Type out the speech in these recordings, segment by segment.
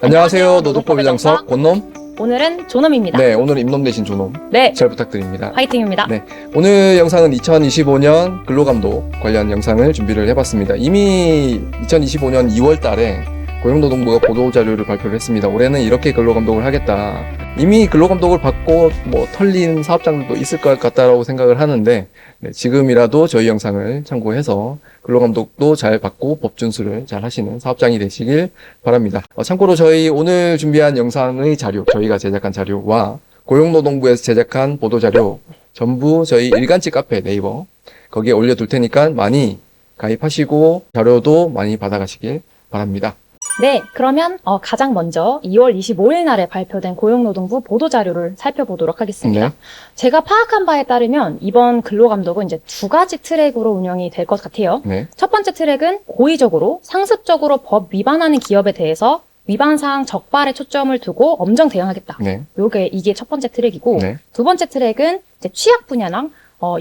안녕하세요. 노동법 위장서 권놈. 오늘은 존엄입니다. 네, 오늘 임놈 대신 존엄. 네. 잘 부탁드립니다. 화이팅입니다. 네, 오늘 영상은 2025년 근로감독 관련 영상을 준비를 해봤습니다. 이미 2025년 2월 달에 고용노동부가 보도자료를 발표를 했습니다. 올해는 이렇게 근로감독을 하겠다. 이미 근로감독을 받고 털린 사업장들도 있을 것 같다라고 생각을 하는데, 네, 지금이라도 저희 영상을 참고해서 근로감독도 잘 받고 법 준수를 잘 하시는 사업장이 되시길 바랍니다. 참고로 저희 오늘 준비한 영상의 자료, 저희가 제작한 자료와 고용노동부에서 제작한 보도자료 전부 저희 일간지 카페 네이버 거기에 올려둘 테니까 많이 가입하시고 자료도 많이 받아가시길 바랍니다. 네, 그러면 가장 먼저 2월 25일 날에 발표된 고용노동부 보도자료를 살펴보도록 하겠습니다. 네. 제가 파악한 바에 따르면 이번 근로감독은 이제 두 가지 트랙으로 운영이 될 것 같아요. 네. 첫 번째 트랙은 고의적으로 상습적으로 법 위반하는 기업에 대해서 위반 사항 적발에 초점을 두고 엄정 대응하겠다. 네. 이게 첫 번째 트랙이고, 네. 두 번째 트랙은 이제 취약 분야랑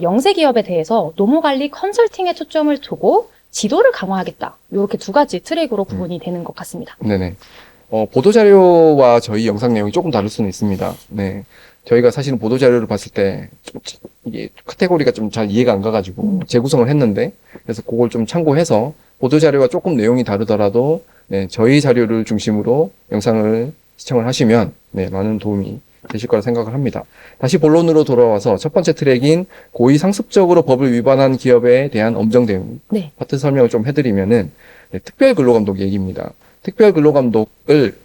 영세 기업에 대해서 노무 관리 컨설팅에 초점을 두고 지도를 강화하겠다. 이렇게 두 가지 트랙으로 구분이 되는 것 같습니다. 네네. 보도자료와 저희 영상 내용이 조금 다를 수는 있습니다. 네. 저희가 사실은 보도자료를 봤을 때, 이게 카테고리가 좀 잘 이해가 안 가가지고 재구성을 했는데, 그래서 그걸 좀 참고해서 보도자료와 조금 내용이 다르더라도, 네, 저희 자료를 중심으로 영상을 시청을 하시면, 네, 많은 도움이 되실 거라 생각을 합니다. 다시 본론으로 돌아와서 첫 번째 트랙인 고의 상습적으로 법을 위반한 기업에 대한 엄정 대응 네. 파트 설명을 좀 해드리면은, 네, 특별 근로감독 얘기입니다. 특별 근로감독을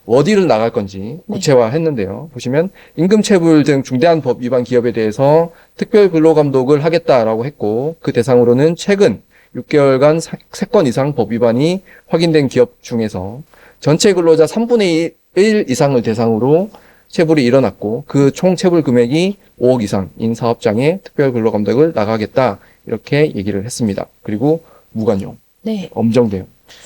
어디를 나갈 건지 구체화했는데요. 보시면 임금체불 등 중대한 법 위반 기업에 대해서 특별 근로감독을 하겠다라고 했고, 그 대상으로는 최근 6개월간 3건 이상 법 위반이 확인된 기업 중에서 전체 근로자 3분의 1 이상을 대상으로 체불이 일어났고 그 총 체불 금액이 5억 이상인 사업장에 특별 근로감독을 나가겠다, 이렇게 얘기를 했습니다. 그리고 무관용, 네. 엄정 대응,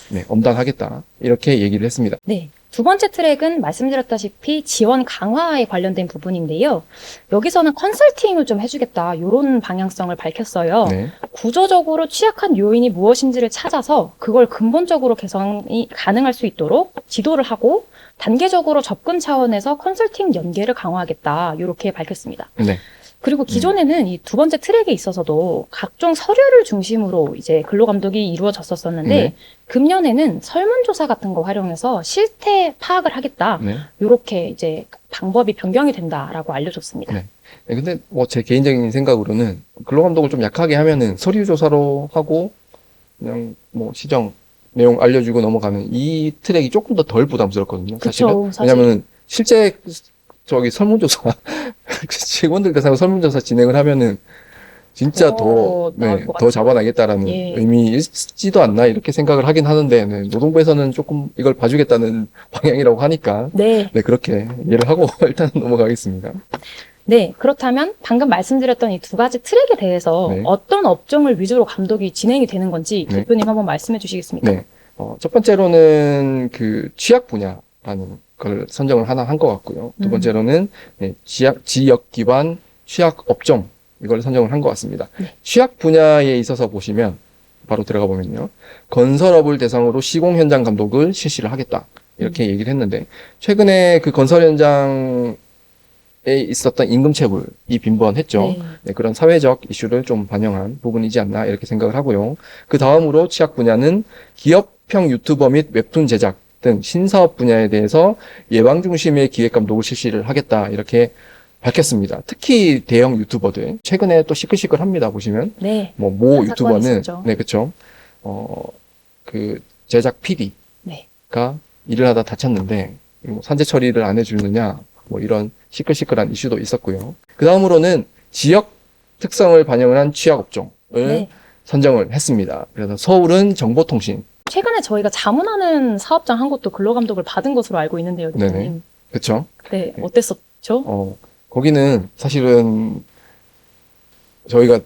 네, 엄단하겠다, 이렇게 얘기를 했습니다. 네. 두 번째 트랙은 말씀드렸다시피 지원 강화에 관련된 부분인데요. 여기서는 컨설팅을 좀 해주겠다, 이런 방향성을 밝혔어요. 네. 구조적으로 취약한 요인이 무엇인지를 찾아서 그걸 근본적으로 개선이 가능할 수 있도록 지도를 하고 단계적으로 접근 차원에서 컨설팅 연계를 강화하겠다, 이렇게 밝혔습니다. 네. 그리고 기존에는 이 두 번째 트랙에 있어서도 각종 서류를 중심으로 이제 근로감독이 이루어졌었는데, 네. 금년에는 설문조사 같은 거 활용해서 실태 파악을 하겠다, 네. 이렇게 이제 방법이 변경이 된다라고 알려줬습니다. 네. 네, 근데 제 개인적인 생각으로는 근로감독을 좀 약하게 하면은 서류 조사로 하고 그냥 시정 내용 알려주고 넘어가는 이 트랙이 조금 더 덜 부담스럽거든요. 사실은. 그쵸, 왜냐면은 실제 설문조사 직원들 대상으로 설문조사 진행을 하면은 진짜 더 나을 것 더 잡아나겠다라는 예. 의미일지도 않나, 이렇게 생각을 하긴 하는데, 네, 노동부에서는 조금 이걸 봐주겠다는 방향이라고 하니까, 네. 네, 그렇게 이해를 하고 일단 넘어가겠습니다. 네, 그렇다면 방금 말씀드렸던 이 두 가지 트랙에 대해서 네. 어떤 업종을 위주로 감독이 진행이 되는 건지 네. 대표님 한번 말씀해 주시겠습니까? 네. 첫 번째로는 그 취약 분야라는 걸 선정을 하나 한 것 같고요. 두 번째로는 네, 지역 기반 취약 업종, 이걸 선정을 한 것 같습니다. 네. 취약 분야에 있어서 보시면 바로 들어가 보면요. 건설업을 대상으로 시공 현장 감독을 실시를 하겠다, 이렇게 얘기를 했는데, 최근에 그 건설 현장에 있었던 임금체불이 빈번했죠. 네. 네, 그런 사회적 이슈를 좀 반영한 부분이지 않나, 이렇게 생각을 하고요. 그 다음으로 취약 분야는 기업형 유튜버 및 웹툰 제작 등 신사업 분야에 대해서 예방 중심의 기획 감독을 실시를 하겠다, 이렇게 밝혔습니다. 특히 대형 유튜버들 최근에 또 시끌시끌합니다. 보시면 네. 모 사건이 유튜버는 있었죠. 네, 그렇죠. 그 제작 PD가 네. 일을 하다 다쳤는데 산재 처리를 안 해주느냐, 이런 시끌시끌한 이슈도 있었고요. 그 다음으로는 지역 특성을 반영을 한 취약 업종을 네. 선정을 했습니다. 그래서 서울은 정보통신, 최근에 저희가 자문하는 사업장 한 곳도 근로감독을 받은 것으로 알고 있는데요, 네네. 대표님. 그렇죠. 네, 어땠었죠? 거기는 사실은 저희가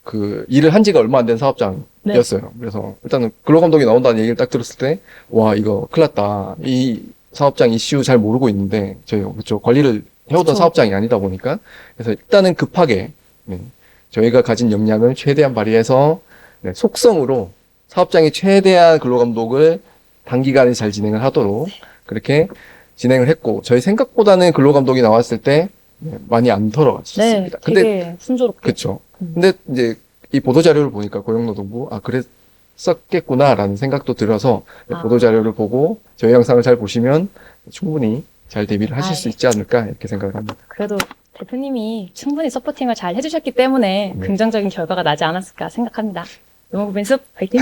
그 일을 한 지가 얼마 안 된 사업장이었어요. 네. 그래서 일단은 근로감독이 나온다는 얘기를 딱 들었을 때, 와, 이거 큰일 났다. 이 사업장 이슈 잘 모르고 있는데, 저희가 그렇죠. 관리를 해오던 그쵸. 사업장이 아니다 보니까, 그래서 일단은 급하게, 네, 저희가 가진 역량을 최대한 발휘해서, 네, 속성으로 사업장이 최대한 근로감독을 단기간에 잘 진행을 하도록 그렇게 진행을 했고 저희 생각보다는 근로감독이 나왔을 때 많이 안 네, 털어갔습니다. 근데 되게 순조롭게. 그쵸. 근데 이제 이 보도자료를 보니까 고용노동부, 그랬었겠구나라는 생각도 들어서 아. 보도자료를 보고 저희 영상을 잘 보시면 충분히 잘 대비를 하실 수 아이. 있지 않을까 이렇게 생각을 합니다. 그래도 대표님이 충분히 서포팅을 잘 해주셨기 때문에 네. 긍정적인 결과가 나지 않았을까 생각합니다. 농업부 벤습 화이팅!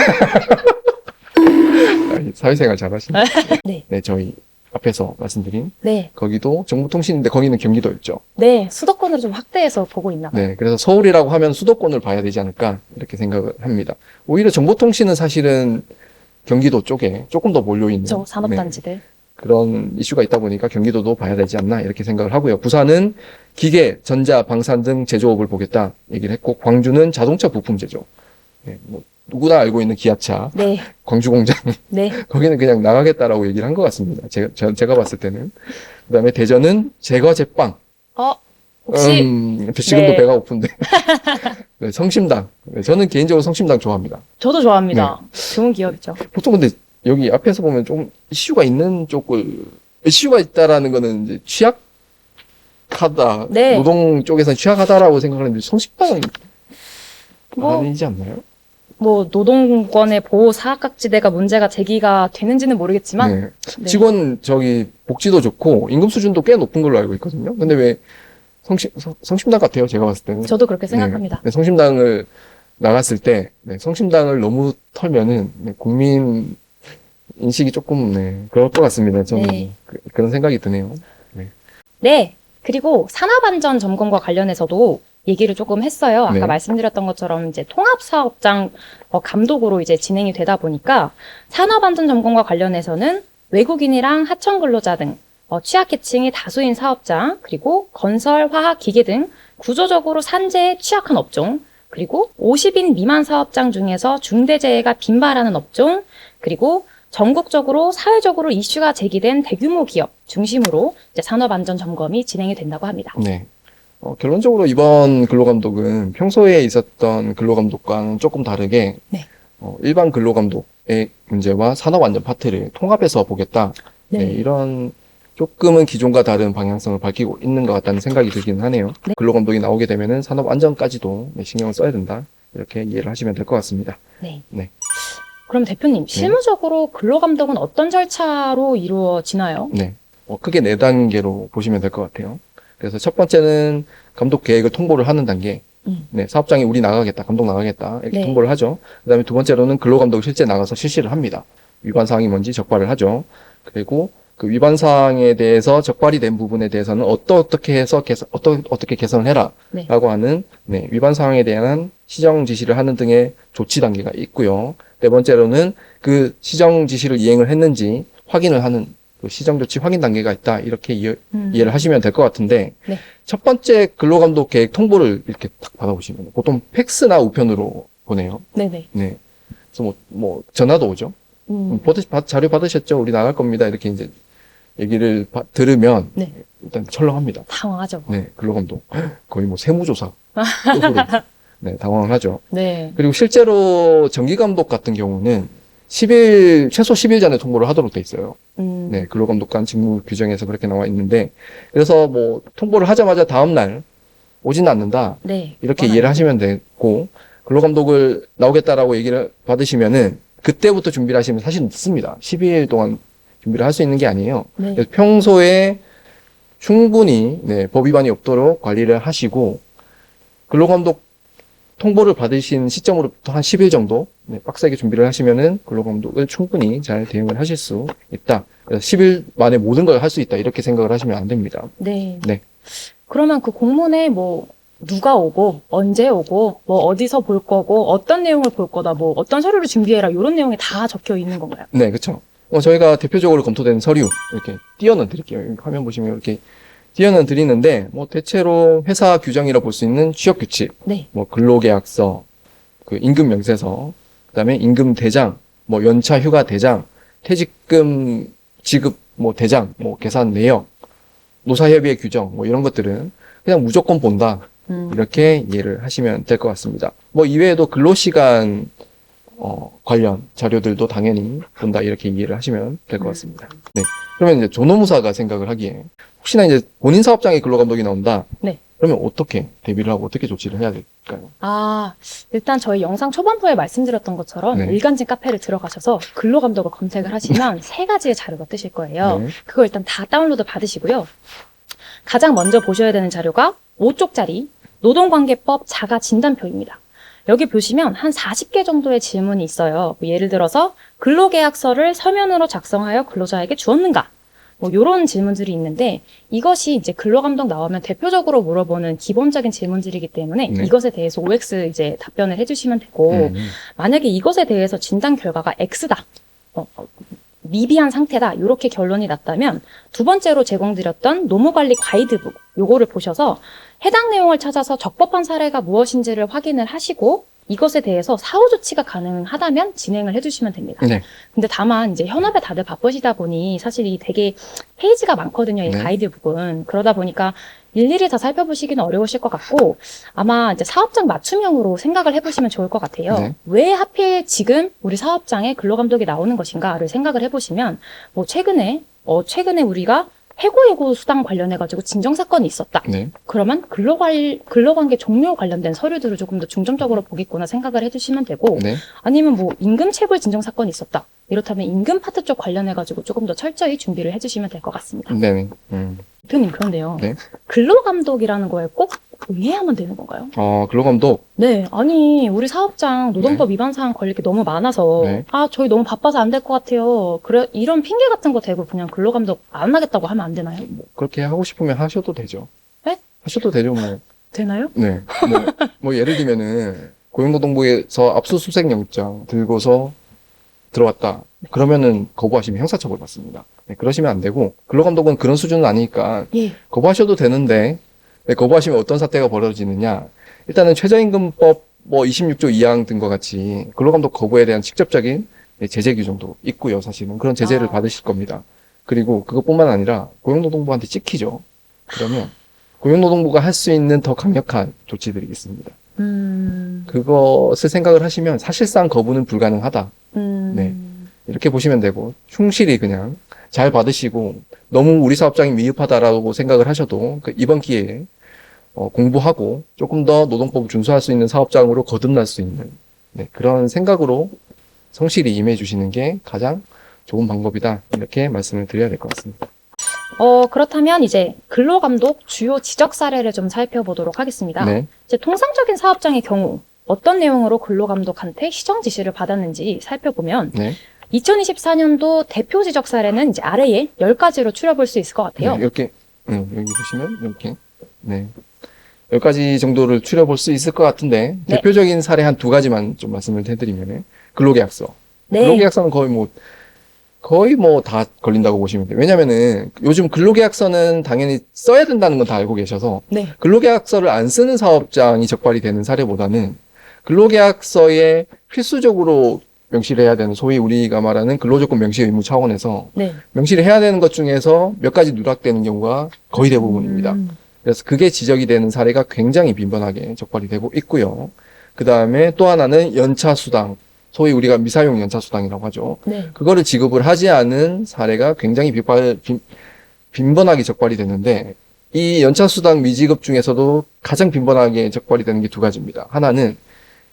사회생활 잘하시네. 네. 네, 저희 앞에서 말씀드린 네, 거기도 정보통신인데 거기는 경기도였죠. 네, 수도권으로 좀 확대해서 보고 있나 봐요. 네, 그래서 서울이라고 하면 수도권을 봐야 되지 않을까 이렇게 생각을 합니다. 오히려 정보통신은 사실은 경기도 쪽에 조금 더 몰려있는 저 산업단지들. 그런 이슈가 있다 보니까 경기도도 봐야 되지 않나 이렇게 생각을 하고요. 부산은 기계, 전자, 방산 등 제조업을 보겠다 얘기를 했고 광주는 자동차 부품 제조. 네, 뭐 누구나 알고 있는 기아차, 네, 광주 공장 네, 거기는 그냥 나가겠다라고 얘기를 한 것 같습니다. 제가 봤을 때는. 그다음에 대전은 제과 제빵. 혹시 지금도 네. 배가 고픈데. 네, 성심당. 네, 저는 개인적으로 성심당 좋아합니다. 저도 좋아합니다. 좋은 기업이죠. 보통 근데 여기 앞에서 보면 좀 이슈가 있는 쪽을 이슈가 있다라는 거는 이제 취약하다. 네. 노동 쪽에서는 취약하다라고 생각하는데 성심당은 뭐, 아니지 않나요? 뭐 노동권의 보호 사각지대가 문제가 제기가 되는지는 모르겠지만 네. 네. 직원 복지도 좋고 임금 수준도 꽤 높은 걸로 알고 있거든요. 근데 왜 성심당 같아요, 제가 봤을 때는. 저도 그렇게 생각합니다. 네, 성심당을 나갔을 때, 성심당을 너무 털면은, 국민 인식이 조금, 그럴 것 같습니다. 저는 네. 그런 생각이 드네요. 네. 그리고 산업안전 점검과 관련해서도 얘기를 조금 했어요. 아까 네. 말씀드렸던 것처럼 이제 통합사업장 감독으로 이제 진행이 되다 보니까 산업안전 점검과 관련해서는 외국인이랑 하청 근로자 등 취약계층이 다수인 사업장, 그리고 건설, 화학, 기계 등 구조적으로 산재에 취약한 업종, 그리고 50인 미만 사업장 중에서 중대재해가 빈발하는 업종, 그리고 전국적으로 사회적으로 이슈가 제기된 대규모 기업 중심으로 이제 산업안전 점검이 진행이 된다고 합니다. 네. 결론적으로 이번 근로감독은 평소에 있었던 근로감독과는 조금 다르게, 네. 일반 근로감독의 문제와 산업안전 파트를 통합해서 보겠다. 네. 이런 조금은 기존과 다른 방향성을 밝히고 있는 것 같다는 생각이 들기는 하네요. 네. 근로감독이 나오게 되면은 산업안전까지도 신경을 써야 된다. 이렇게 이해를 하시면 될 것 같습니다. 네. 네. 그럼 대표님, 실무적으로 근로감독은 어떤 절차로 이루어지나요? 네. 크게 4단계로 보시면 될 것 같아요. 그래서 첫 번째는 감독 계획을 통보를 하는 단계. 네, 사업장에 우리 나가겠다, 감독 나가겠다, 이렇게 네. 통보를 하죠. 그 다음에 두 번째로는 근로감독이 실제 나가서 실시를 합니다. 위반 사항이 뭔지 적발을 하죠. 그리고 그 위반 사항에 대해서 적발이 된 부분에 대해서는 어떻게 해서 어떻게 개선을 해라. 네. 라고 하는, 위반 사항에 대한 시정 지시를 하는 등의 조치 단계가 있고요. 네 번째로는 그 시정 지시를 이행을 했는지 확인을 하는 그 시정 조치 확인 단계가 있다. 이렇게 이해를 하시면 될 것 같은데, 네. 첫 번째 근로감독 계획 통보를 이렇게 딱 받아보시면 보통 팩스나 우편으로 보내요. 네네. 네. 그래서 뭐 전화도 오죠. 자료 받으셨죠? 우리 나갈 겁니다. 이렇게 이제 얘기를 들으면 네. 일단 철렁합니다. 당황하죠. 네, 근로감독 거의 뭐 세무조사 급으로 네, 당황을 하죠. 네. 그리고 실제로 정기감독 같은 경우는 최소 10일 전에 통보를 하도록 돼 있어요. 네, 근로감독관 직무 규정에서 그렇게 나와 있는데, 그래서 뭐 통보를 하자마자 다음 날 오지는 않는다. 네. 이렇게 이해를 하시면 되고, 근로감독을 나오겠다라고 얘기를 받으시면은 그때부터 준비를 하시면 사실 늦습니다. 12일 동안 준비를 할 수 있는 게 아니에요. 네. 그래서 평소에 충분히 법 위반이 없도록 관리를 하시고, 근로감독 통보를 받으신 시점으로부터 한 10일 정도 빡세게 준비를 하시면은 근로감독을 충분히 잘 대응을 하실 수 있다. 그래서 10일 만에 모든 걸 할 수 있다. 이렇게 생각을 하시면 안 됩니다. 네. 네. 그러면 그 공문에 뭐 누가 오고 언제 오고 뭐 어디서 볼 거고 어떤 내용을 볼 거다 뭐 어떤 서류를 준비해라 이런 내용이 다 적혀 있는 건가요? 네, 그렇죠. 저희가 대표적으로 검토된 서류 이렇게 띄어넣어 드릴게요. 여기 화면 보시면 이렇게 띄어넣어 드리는데 뭐 대체로 회사 규정이라 볼 수 있는 취업 규칙, 네. 뭐 근로계약서, 그 임금 명세서, 그다음에 임금 대장, 뭐 연차 휴가 대장, 퇴직금 지급 뭐 대장, 뭐 계산 내역, 노사협의회 규정 뭐 이런 것들은 그냥 무조건 본다. 이렇게 이해를 하시면 될 것 같습니다. 뭐 이외에도 근로시간 관련 자료들도 당연히 본다 이렇게 이해를 하시면 될 것 같습니다. 네. 그러면 이제 조노무사가 생각을 하기에 혹시나 이제 본인 사업장에 근로감독이 나온다. 네. 그러면 어떻게 대비를 하고 어떻게 조치를 해야 될까요? 일단 저희 영상 초반부에 말씀드렸던 것처럼 네. 일간지 카페를 들어가셔서 근로감독을 검색을 하시면 세 가지의 자료가 뜨실 거예요. 네. 그거 일단 다 다운로드 받으시고요. 가장 먼저 보셔야 되는 자료가 5쪽짜리 노동관계법 자가진단표입니다. 여기 보시면 한 40개 정도의 질문이 있어요. 뭐 예를 들어서 근로계약서를 서면으로 작성하여 근로자에게 주었는가? 뭐 이런 질문들이 있는데 이것이 이제 근로감독 나오면 대표적으로 물어보는 기본적인 질문들이기 때문에 네. 이것에 대해서 OX 이제 답변을 해주시면 되고 만약에 이것에 대해서 진단 결과가 X다. 미비한 상태다. 이렇게 결론이 났다면 두 번째로 제공드렸던 노무관리 가이드북 요거를 보셔서 해당 내용을 찾아서 적법한 사례가 무엇인지를 확인을 하시고 이것에 대해서 사후 조치가 가능하다면 진행을 해주시면 됩니다. 네. 근데 다만 이제 현업에 다들 바쁘시다 보니 사실 이 되게 페이지가 많거든요. 이 네. 가이드북은. 그러다 보니까 일일이 다 살펴보시기는 어려우실 것 같고 아마 이제 사업장 맞춤형으로 생각을 해보시면 좋을 것 같아요. 네. 왜 하필 지금 우리 사업장에 근로감독이 나오는 것인가를 생각을 해보시면 뭐 최근에 우리가 해고예고 수당 관련해가지고 진정사건이 있었다. 네. 그러면 근로관계 종료 관련된 서류들을 조금 더 중점적으로 보겠구나 생각을 해주시면 되고 네. 아니면 뭐 임금체불 진정사건이 있었다. 이렇다면 임금 파트 쪽 관련해가지고 조금 더 철저히 준비를 해주시면 될 것 같습니다. 네. 대표님 그런데요. 네. 근로감독이라는 거에 꼭 의해야만 되는 건가요? 근로감독. 네. 아니 우리 사업장 노동법 위반 사항 걸릴 게 너무 많아서 네. 저희 너무 바빠서 안 될 것 같아요. 그래 이런 핑계 같은 거 대고 그냥 근로감독 안 하겠다고 하면 안 되나요? 그렇게 하고 싶으면 하셔도 되죠. 네? 하셔도 되죠, 뭐. 되나요? 네. 뭐 예를 들면은 고용노동부에서 압수수색 영장 들고서 들어왔다. 그러면은 거부하시면 형사처벌 받습니다. 네, 그러시면 안 되고 근로감독은 그런 수준은 아니니까 예. 거부하셔도 되는데 네, 거부하시면 어떤 사태가 벌어지느냐. 일단은 최저임금법 뭐 26조 2항 등과 같이 근로감독 거부에 대한 직접적인 제재 규정도 있고요. 사실은 그런 제재를 받으실 겁니다. 그리고 그것뿐만 아니라 고용노동부한테 찍히죠. 그러면 고용노동부가 할 수 있는 더 강력한 조치들이 있습니다. 그것을 생각을 하시면 사실상 거부는 불가능하다. 네. 이렇게 보시면 되고 충실히 그냥 잘 받으시고 너무 우리 사업장이 미흡하다라고 생각을 하셔도 이번 기회에 공부하고 조금 더 노동법을 준수할 수 있는 사업장으로 거듭날 수 있는 그런 생각으로 성실히 임해 주시는 게 가장 좋은 방법이다. 이렇게 말씀을 드려야 될 것 같습니다. 그렇다면 이제 근로감독 주요 지적 사례를 좀 살펴보도록 하겠습니다. 네. 이제 통상적인 사업장의 경우 어떤 내용으로 근로감독한테 시정 지시를 받았는지 살펴보면 네. 2024년도 대표 지적 사례는 이제 아래에 10가지로 추려볼 수 있을 것 같아요. 네, 이렇게 여기 보시면 이렇게 10가지 정도를 추려볼 수 있을 것 같은데 네. 대표적인 사례 한 2가지만 좀 말씀을 해드리면 근로계약서. 네. 근로계약서는 거의 뭐 다 걸린다고 보시면 돼요. 왜냐면은 요즘 근로계약서는 당연히 써야 된다는 건 다 알고 계셔서 네. 근로계약서를 안 쓰는 사업장이 적발이 되는 사례보다는 근로계약서에 필수적으로 명시를 해야 되는 소위 우리가 말하는 근로조건 명시 의무 차원에서 네. 명시를 해야 되는 것 중에서 몇 가지 누락되는 경우가 거의 대부분입니다. 그래서 그게 지적이 되는 사례가 굉장히 빈번하게 적발이 되고 있고요. 그 다음에 또 하나는 연차수당, 소위 우리가 미사용 연차수당이라고 하죠. 네. 그거를 지급을 하지 않은 사례가 굉장히 빈번하게 적발이 되는데 이 연차수당 미지급 중에서도 가장 빈번하게 적발이 되는 게 2가지입니다. 하나는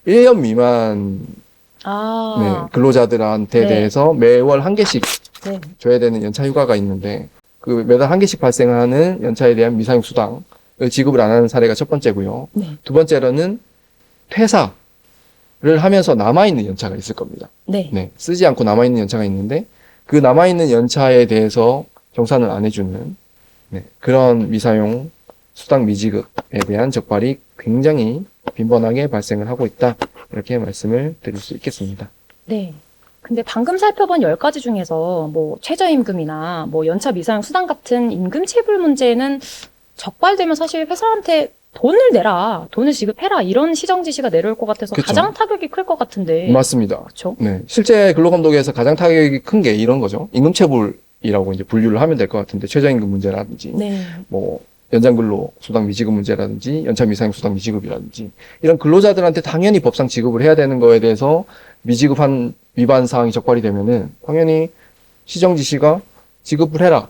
1년 미만 근로자들한테 네. 대해서 매월 1개씩 네. 줘야 되는 연차 휴가가 있는데 그 매달 1개씩 발생하는 연차에 대한 미사용 수당을 지급을 안 하는 사례가 첫 번째고요. 네. 두 번째로는 퇴사를 하면서 남아있는 연차가 있을 겁니다. 네. 네, 쓰지 않고 남아있는 연차가 있는데 그 남아있는 연차에 대해서 정산을 안 해주는 그런 미사용 수당 미지급에 대한 적발이 굉장히 빈번하게 발생을 하고 있다. 이렇게 말씀을 드릴 수 있겠습니다. 네. 근데 방금 살펴본 10가지 중에서 뭐 최저임금이나 뭐 연차 미사용 수당 같은 임금 체불 문제는 적발되면 사실 회사한테 돈을 지급해라 이런 시정 지시가 내려올 것 같아서 그쵸. 가장 타격이 클 것 같은데. 맞습니다. 그렇죠? 네, 실제 근로감독에서 가장 타격이 큰 게 이런 거죠. 임금체불이라고 이제 분류를 하면 될 것 같은데 최저임금 문제라든지 네. 뭐 연장근로 수당 미지급 문제라든지 연차 미사용 수당 미지급이라든지 이런 근로자들한테 당연히 법상 지급을 해야 되는 거에 대해서 미지급한 위반 사항이 적발이 되면은 당연히 시정 지시가 지급을 해라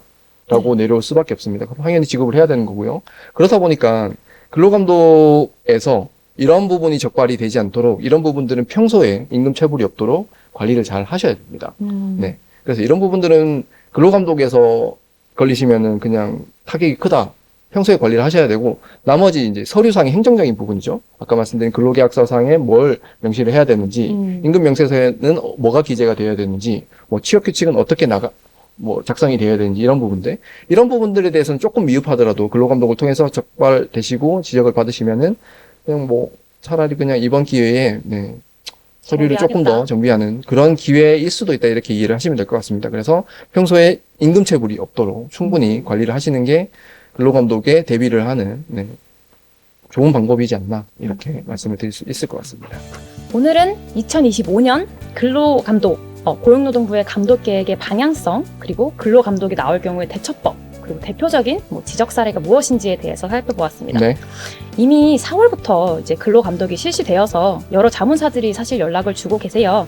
라고 내려올 수밖에 없습니다. 그럼 당연히 지급을 해야 되는 거고요. 그렇다 보니까 근로감독에서 이런 부분이 적발이 되지 않도록 이런 부분들은 평소에 임금 체불이 없도록 관리를 잘 하셔야 됩니다. 네. 그래서 이런 부분들은 근로감독에서 걸리시면은 그냥 타격이 크다. 평소에 관리를 하셔야 되고, 나머지 이제 서류상의 행정적인 부분이죠. 아까 말씀드린 근로계약서상에 뭘 명시를 해야 되는지, 임금명세서에는 뭐가 기재가 되어야 되는지, 뭐 취업규칙은 어떻게 작성이 되어야 되는지 이런 부분들. 이런 부분들에 대해서는 조금 미흡하더라도 근로감독을 통해서 적발되시고 지적을 받으시면은 그냥 차라리 그냥 이번 기회에 서류를 조금 더 정비하는 그런 기회일 수도 있다 이렇게 이해를 하시면 될 것 같습니다. 그래서 평소에 임금체불이 없도록 충분히 관리를 하시는 게 근로감독에 대비를 하는 좋은 방법이지 않나 이렇게 말씀을 드릴 수 있을 것 같습니다. 오늘은 2025년 근로감독, 고용노동부의 감독계획의 방향성, 그리고 근로감독이 나올 경우의 대처법, 그리고 대표적인 지적 사례가 무엇인지에 대해서 살펴보았습니다. 네. 이미 4월부터 이제 근로감독이 실시되어서 여러 자문사들이 사실 연락을 주고 계세요.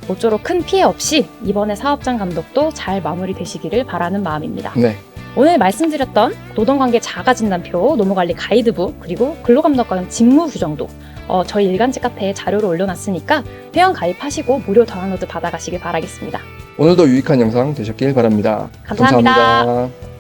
모쪼록 큰 피해 없이 이번에 사업장 감독도 잘 마무리되시기를 바라는 마음입니다. 네. 오늘 말씀드렸던 노동관계 자가진단표, 노무관리 가이드북, 그리고 근로감독관 직무 규정도 저희 일간지 카페에 자료를 올려놨으니까 회원 가입하시고 무료 다운로드 받아가시길 바라겠습니다. 오늘도 유익한 영상 되셨길 바랍니다. 감사합니다. 감사합니다.